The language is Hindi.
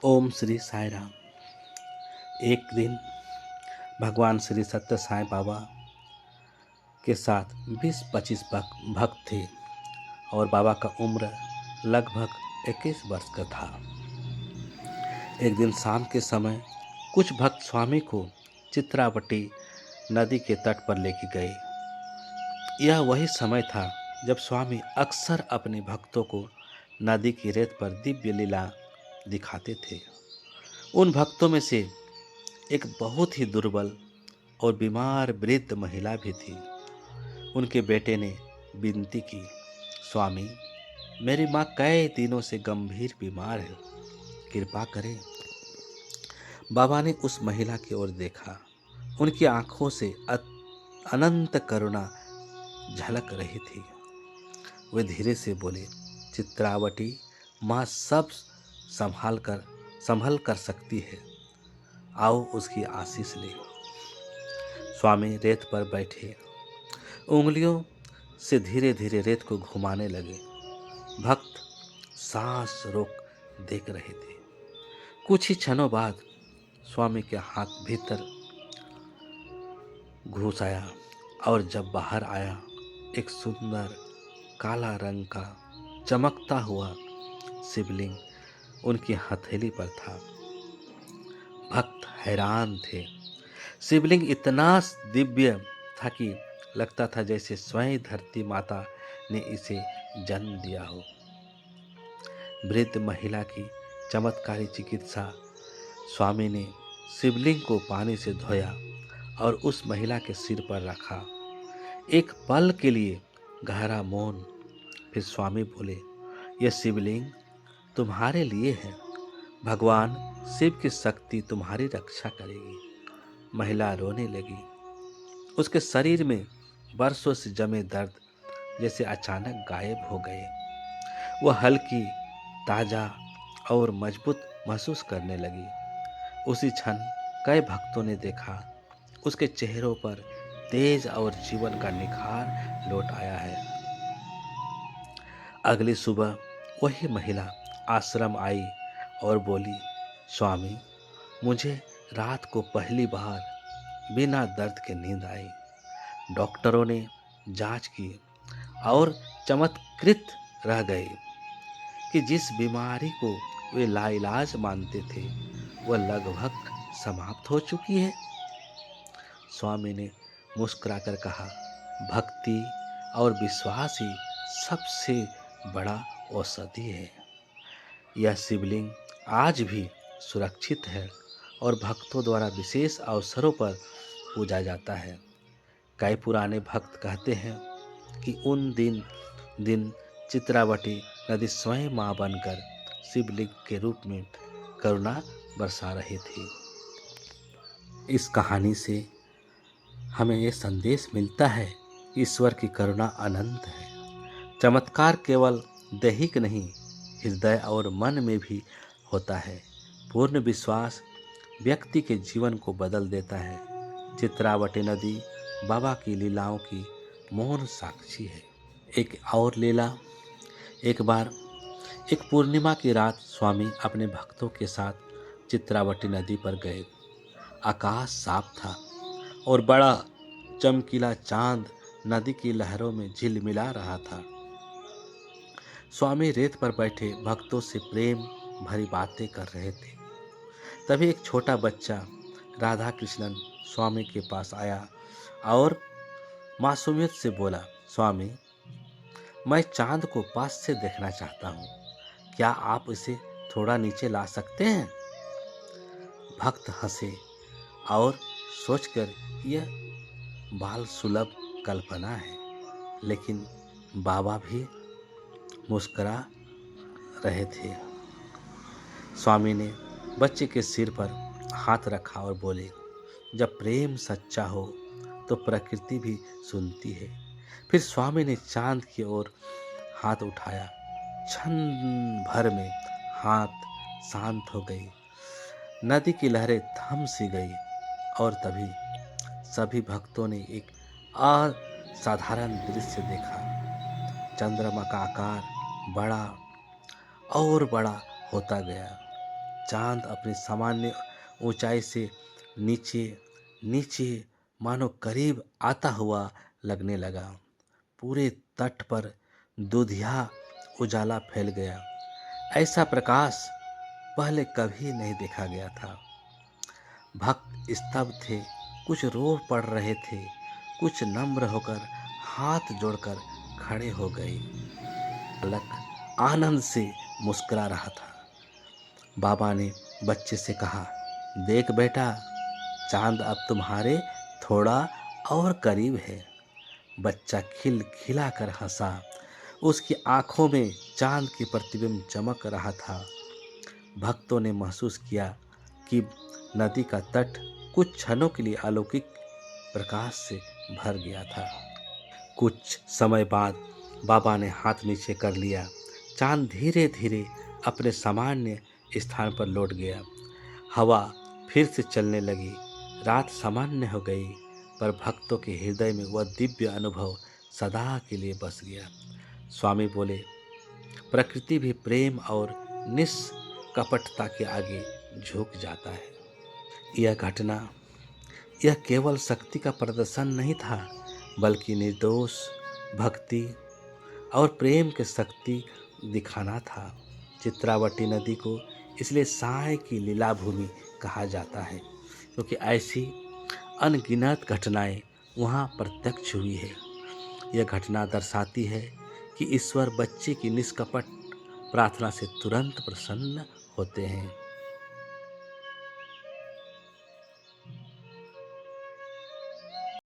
ओम श्री साई राम। एक दिन भगवान श्री सत्य साई बाबा के साथ 20-25 भक्त थे और बाबा का उम्र लगभग 21 वर्ष का था। एक दिन शाम के समय कुछ भक्त स्वामी को चित्रावटी नदी के तट पर लेके गए। यह वही समय था जब स्वामी अक्सर अपने भक्तों को नदी की रेत पर दिव्य लीला दिखाते थे। उन भक्तों में से एक बहुत ही दुर्बल और बीमार वृद्ध महिला भी थी। उनके बेटे ने विनती की, स्वामी, मेरी माँ कई दिनों से गंभीर बीमार है, कृपा करें। बाबा ने उस महिला की ओर देखा। उनकी आंखों से अनंत करुणा झलक रही थी। वे धीरे से बोले, चित्रावटी, माँ सब संभल कर सकती है, आओ उसकी आशीष ले। स्वामी रेत पर बैठे उंगलियों से धीरे धीरे रेत को घुमाने लगे। भक्त सांस रोक देख रहे थे। कुछ ही क्षणों बाद स्वामी के हाथ भीतर घुस आया और जब बाहर आया, एक सुंदर काला रंग का चमकता हुआ शिवलिंग उनकी हथेली पर था। भक्त हैरान थे। शिवलिंग इतना दिव्य था कि लगता था जैसे स्वयं धरती माता ने इसे जन्म दिया हो। वृद्ध महिला की चमत्कारी चिकित्सा। स्वामी ने शिवलिंग को पानी से धोया और उस महिला के सिर पर रखा। एक पल के लिए गहरा मौन। फिर स्वामी बोले, यह शिवलिंग तुम्हारे लिए है। भगवान शिव की शक्ति तुम्हारी रक्षा करेगी। महिला रोने लगी। उसके शरीर में बरसों से जमे दर्द जैसे अचानक गायब हो गए। वह हल्की, ताजा और मजबूत महसूस करने लगी। उसी क्षण कई भक्तों ने देखा, उसके चेहरों पर तेज और जीवन का निखार लौट आया है। अगली सुबह वही महिला आश्रम आई और बोली, स्वामी, मुझे रात को पहली बार बिना दर्द के नींद आई। डॉक्टरों ने जांच की और चमत्कृत रह गए कि जिस बीमारी को वे लाइलाज मानते थे वह लगभग समाप्त हो चुकी है। स्वामी ने मुस्कुराकर कहा, भक्ति और विश्वास ही सबसे बड़ा औषधि है। यह शिवलिंग आज भी सुरक्षित है और भक्तों द्वारा विशेष अवसरों पर पूजा जाता है। कई पुराने भक्त कहते हैं कि उन दिन चित्रावटी नदी स्वयं मां बनकर शिवलिंग के रूप में करुणा बरसा रही थी। इस कहानी से हमें यह संदेश मिलता है कि ईश्वर की करुणा अनंत है। चमत्कार केवल दैहिक नहीं, हृदय और मन में भी होता है। पूर्ण विश्वास व्यक्ति के जीवन को बदल देता है। चित्रावटी नदी बाबा की लीलाओं की मौन साक्षी है। एक और लीला। एक बार एक पूर्णिमा की रात स्वामी अपने भक्तों के साथ चित्रावटी नदी पर गए। आकाश साफ था और बड़ा चमकीला चांद नदी की लहरों में झिलमिला रहा था। स्वामी रेत पर बैठे भक्तों से प्रेम भरी बातें कर रहे थे। तभी एक छोटा बच्चा राधा कृष्णन स्वामी के पास आया और मासूमियत से बोला, स्वामी, मैं चांद को पास से देखना चाहता हूँ, क्या आप इसे थोड़ा नीचे ला सकते हैं? भक्त हंसे और सोचकर यह बाल सुलभ कल्पना है, लेकिन बाबा भी मुस्कुरा रहे थे। स्वामी ने बच्चे के सिर पर हाथ रखा और बोले, जब प्रेम सच्चा हो तो प्रकृति भी सुनती है। फिर स्वामी ने चांद की ओर हाथ उठाया। क्षण भर में हाथ शांत हो गई। नदी की लहरें थम सी गई और तभी सभी भक्तों ने एक असाधारण दृश्य देखा। चंद्रमा का आकार बड़ा और बड़ा होता गया। चांद अपनी सामान्य ऊंचाई से नीचे नीचे मानो करीब आता हुआ लगने लगा। पूरे तट पर दुधिया उजाला फैल गया। ऐसा प्रकाश पहले कभी नहीं देखा गया था। भक्त स्तब्ध थे, कुछ रो पड़ रहे थे, कुछ नम्र होकर हाथ जोड़कर खड़े हो गए। बालक आनंद से मुस्कुरा रहा था। बाबा ने बच्चे से कहा, देख बेटा, चांद अब तुम्हारे थोड़ा और करीब है। बच्चा खिलखिला कर हंसा। उसकी आंखों में चांद की प्रतिबिंब चमक रहा था। भक्तों ने महसूस किया कि नदी का तट कुछ क्षणों के लिए अलौकिक प्रकाश से भर गया था। कुछ समय बाद बाबा ने हाथ नीचे कर लिया। चांद धीरे धीरे अपने सामान्य स्थान पर लौट गया। हवा फिर से चलने लगी। रात सामान्य हो गई, पर भक्तों के हृदय में वह दिव्य अनुभव सदा के लिए बस गया। स्वामी बोले, प्रकृति भी प्रेम और निष्कपटता के आगे झुक जाता है। यह घटना यह केवल शक्ति का प्रदर्शन नहीं था, बल्कि निर्दोष भक्ति और प्रेम की शक्ति दिखाना था। चित्रावटी नदी को इसलिए साय की लीला भूमि कहा जाता है, क्योंकि ऐसी अनगिनत घटनाएं वहाँ प्रत्यक्ष हुई है। यह घटना दर्शाती है कि ईश्वर बच्चे की निष्कपट प्रार्थना से तुरंत प्रसन्न होते हैं।